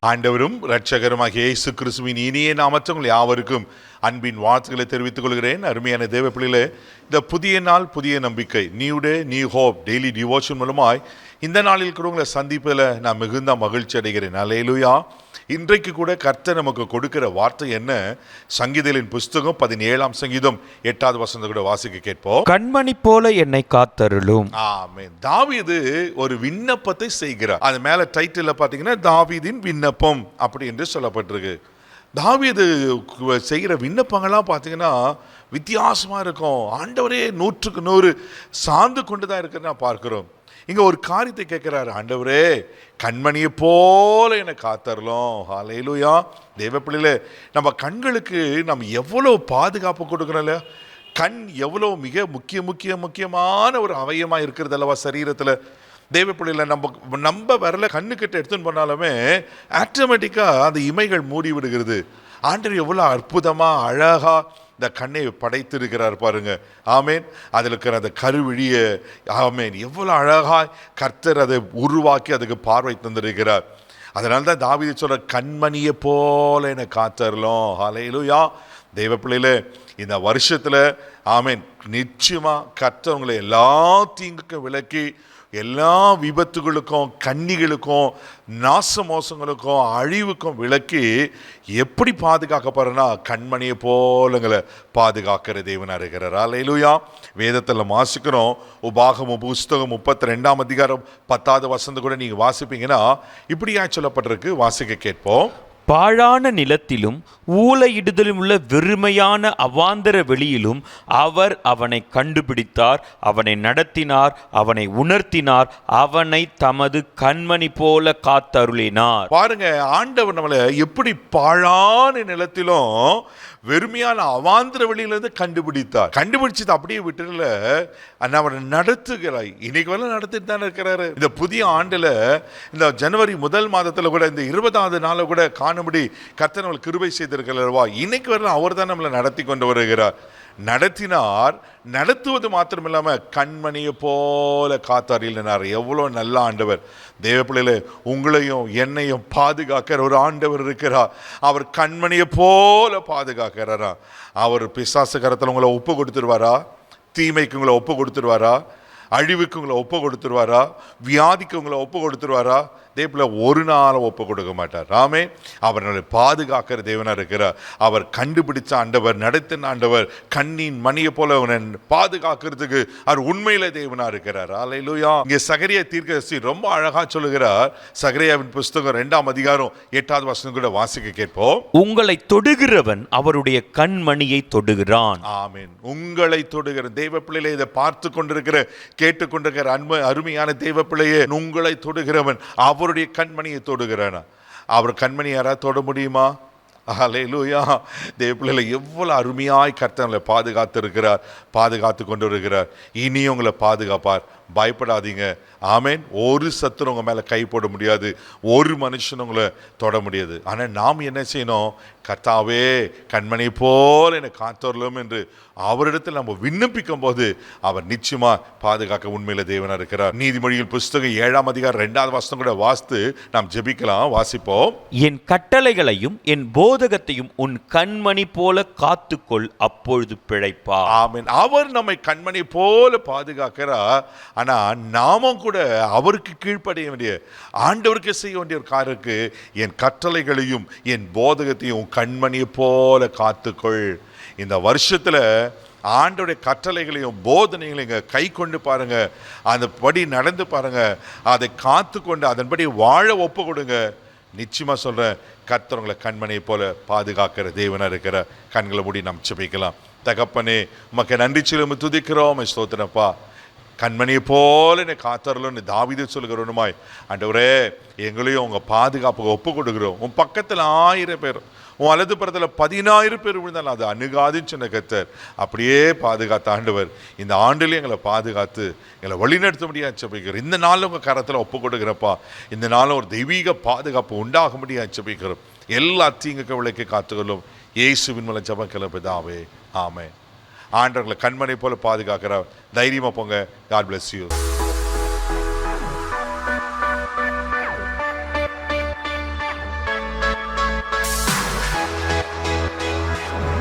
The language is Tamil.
ஆண்டவரும் இரட்சகருமாகிய இயேசு கிறிஸ்துவின் இனிய நாமத்தில் உங்கள் யாவருக்கும் அன்பின் வாழ்த்துக்களை தெரிவித்துக் கொள்கிறேன். அருமையான தேவ பிள்ளைகளே, இந்த புதிய நாள் புதிய நம்பிக்கை, new day new hope daily devotion மூலமாய் இந்த நாளில் கூட உங்களை சந்திப்பதில் நான் மிகுந்த மகிழ்ச்சி அடைகிறேன். அல்லேலூயா. இன்றைக்கு கூட கர்த்தர் நமக்கு கொடுக்கிற வார்த்தை என்ன? சங்கீதங்களின் புஸ்தகம் 17ஆம் சங்கீதம் 8வது வசனத்தை கூட வாசிக்க கேட்போம். கண்மணி போல என்னை காத்தருளும். ஆமென். தாவீது ஒரு விண்ணப்பத்தை செய்கிறார். அது மேல டைட்டில் பாத்தீங்கன்னா தாவீதின் விண்ணப்பம் அப்படி என்று சொல்லப்பட்டிருக்கு. தாவீது செய்கிற விண்ணப்பங்கள்லாம் பார்த்தீங்கன்னா வித்தியாசமா இருக்கும். ஆண்டவரே 100க்கு 100 சார்ந்து கொண்டு தான் இருக்கிறத நான் பார்க்கிறோம். இங்க ஒரு காரியத்தை கேட்கிறாரு, ஆண்டவரே கண்மணியை போல என்னை காத்தரலாம். ஹல்லேலூயா. தேவ பிள்ளைகளே, நம்ம கண்களுக்கு நம்ம எவ்வளவு பாதுகாப்பு கொடுக்குறோம்ல. கண் எவ்வளவு மிக முக்கியமான ஒரு அவயமா இருக்கிறது அல்லவா சரீரத்தில். தேவ பிள்ளைகளை நம்ம வரல கண்ணுக்கிட்ட எடுத்துன்னு போனாலுமே ஆட்டோமேட்டிக்காக அந்த இமைகள் மூடி விடுகிறது. ஆண்டவர் எவ்வளோ அற்புதமாக அழகாக இந்த கண்ணை படைத்திருக்கிறார் பாருங்க. ஆமேன். அதில் இருக்கிற அந்த கருவிழிய ஆமேன் எவ்வளோ அழகாய் கர்த்தர் அதை உருவாக்கி அதுக்கு பார்வை தந்திருக்கிறார். அதனால தான் தாவீது சொல்ற கண்மணியை போல என்னை காத்தரலாம். ஹல்லேலூயா. தேவ பிள்ளைகளே, இந்த வருஷத்துல ஆமேன் நிச்சயமா கர்த்தர் உங்களை எல்லா தீங்குக்கும் விலக்கி எல்லா விபத்துகளுக்கும் கண்ணிகளுக்கும் நாச மோசங்களுக்கும் அழிவுக்கும் விலக்கி எப்படி பாதுகாக்கப்படுறனா கண்மணியை போலங்களை பாதுகாக்கிற தேவனா இருக்கிறார். அல்லேலூயா. வேதத்தில் வாசிக்கிறோம். உபாகமம் புஸ்தகம் 32ஆம் அதிகாரம் 10வது வசனத்தை கூட நீங்க வாசிப்பீங்கன்னா இப்படியா சொல்லப்பட்டிருக்கு. வாசிக்க கேட்போம். பாழான நிலத்திலும் ஊளையிடுதலும் உள்ள வெறுமையான அவாந்தர வெளியிலும் அவர் அவனை கண்டுபிடித்தார், அவனை நடத்தினார், அவனை உணர்த்தினார், அவனை தமது கண்மணி போல காத்தருளினார். பாருங்க, ஆண்டவர் நம்மளை எப்படி பாழான நிலத்திலும் வெறுமையான அவாந்திர வெளியிலிருந்து கண்டுபிடிச்சது அப்படியே விட்டுல அவரை நடத்துகிறாய். இன்னைக்கு வரல நடத்திட்டு தானே இருக்கிறாரு. இந்த புதிய ஆண்டுல இந்த ஜனவரி 1 மாதத்துல கூட இந்த 20வது நாள கூட காணும்படி கர்த்தர் நம்மளுக்கு கிருபை செய்திருக்கிறவா. இன்னைக்கு வரல அவர் தான் நம்மளை நடத்தி கொண்டு வருகிறார். நடத்தினார். நடத்துவது மாத்திரம் இல்லாம கண்மணியை போல காத்தாரினார். எவ்வளோ நல்ல ஆண்டவர். தேவ பிள்ளைகளே, உங்களையும் என்னையும் பாதுகாக்கிற ஒரு ஆண்டவர் இருக்கிறார். அவர் கண்மணியை போல பாதுகாக்கிறாரா. அவர் பிசாசு கரத்தில் உங்களை ஒப்பு கொடுத்துருவாரா? தீமைக்கு உங்களை ஒப்பு கொடுத்துருவாரா? அழிவுக்கு உங்களை ஒப்பு கொடுத்துருவாரா? வியாதிக்கு உங்களை ஒப்பு கொடுத்துருவாரா? தேவ ஒரு நாளும் ஒப்பு கொடுக்க மாட்டார். ராமே. அவர் பாதுகாக்கிற தேவனா இருக்கிறார். அவர் கண்டுபிடிச்ச ஆண்டவர், நடத்தின ஆண்டவர், கண்ணின் மணியை போல பாதுகாக்கிறதுக்கு அவர் உண்மையில தேவனா இருக்கிறார். அல்லேலூயா. இங்கே சகரியா தீர்க்கதரிசி ரொம்ப அழகா சொல்லுகிறார். சகரியாவின் புஸ்தகம் 2ஆம் அதிகாரம் 8வது வசனம் கூட வாசிக்க கேட்போம். உங்களை தொடுகிறவன் அவருடைய கண்மணியை தொடுகிறான். ஆமென். உங்களை தொடுகிற தேவ பிள்ளையை இதை பார்த்து கொண்டிருக்கிற கேட்டுக்கொண்டிருக்கிற அருமையான தேவ பிள்ளையே, உங்களை தொடுகிறவன் அவருடைய கண்மணியை தொடுகிறானா? அவர் கண்மணி யாராவது தொட முடியுமா? அல்லேலூயா. தேவ பிள்ளைகளை எவ்வளவு அருமையாய் கர்த்தர் பாதுகாத்து இருக்கிறார், பாதுகாத்து கொண்டு வருகிறார். இனி உங்களை பாதுகாப்பார். பயப்படாதீங்க. ஆமேன். ஒரு சத்துரு உங்க மேல கை போட முடியாது, ஒரு மனுஷன் உங்களை தொட முடியாது. ஆனா நாம் என்ன செய்யணும்? கர்த்தாவே கண்மணி போல் என்னை காத்தரலும் என்று அவரிடத்தில் நம்ம விண்ணப்பிக்கும் போது அவர் நிச்சயமா பாதுகாக்க உண்மையில தேவனா இருக்கிறார். நீதிமொழிகள் புஸ்தகம் 7ஆம் அதிகாரம் 2வது வசனம் கூட வாசித்து நாம் ஜெபிக்கலாம். வாசிப்போம். என் கட்டளைகளையும் என் போதகத்தையும் உன் கண்மணி போல காத்துக்கொள், அப்பொழுது பிழைப்பார். ஆமென். அவர் நம்மை கண்மணி போல பாதுகாக்கிறார். ஆனா நாமும் கூட அவருக்கு கீழ்ப்படைய வேண்டிய, ஆண்டவருக்கு செய்ய வேண்டிய ஒரு காருக்கு, என் கட்டளைகளையும் என் போதகத்தையும் கண்மணியை போல காத்துக்கொள். இந்த வருஷத்துல ஆண்டவருடைய கட்டளைகளையும் போதனைகளையும் கை கொண்டு பாருங்க, அந்த படி நடந்து பாருங்க, அதை காத்து கொண்டு அதன்படி வாழ ஒப்பு கொடுங்க. நிச்சயமா சொல்றேன், கர்த்தர் உங்களை கண்மணியை போல பாதுகாக்கிற தேவனா இருக்கிற. கண்களை மூடி நாம் ஜெபிக்கலாம். தகப்பனே, உமக்கு நன்றி சொல்லி துதிக்கிறோம். ஸ்தோத்திரப்பா. கண்மணியை போல என்னை காத்தரலும் தாவீது சொல்லுகிறோனுமாய் ஆண்டவரே, எங்களையும் உங்க பாதுகாப்புக்கு ஒப்பு கொடுக்கிறோம். உன் பக்கத்தில் 1000 பேர், உன் வலது புறத்தில் 10000 பேர் விழுந்தாலும் அது அணுகாதுன்னு சொன்ன கர்த்தர் அப்படியே பாதுகாத்த ஆண்டவர் இந்த ஆண்டுலேயும் எங்களை பாதுகாத்து எங்களை வழிநடத்த முடியாது ஜெபிக்கிறோம். இந்த நாளும் உங்கள் கரத்தில் ஒப்பு கொடுக்குறப்பா. இந்த நாளும் ஒரு தெய்வீக பாதுகாப்பு உண்டாக முடியாது ஜெபிக்கிறோம். எல்லா தீங்குக்கு விலைக்கு காத்துக்கொள்ளும் இயேசுவின் மூலம் ஜெபக்கிற பிதாவே, ஆமென். ஆண்டவர்களை கண்மணி போல பாதுகாக்கிறார். தைரியமா போங்க. God bless you.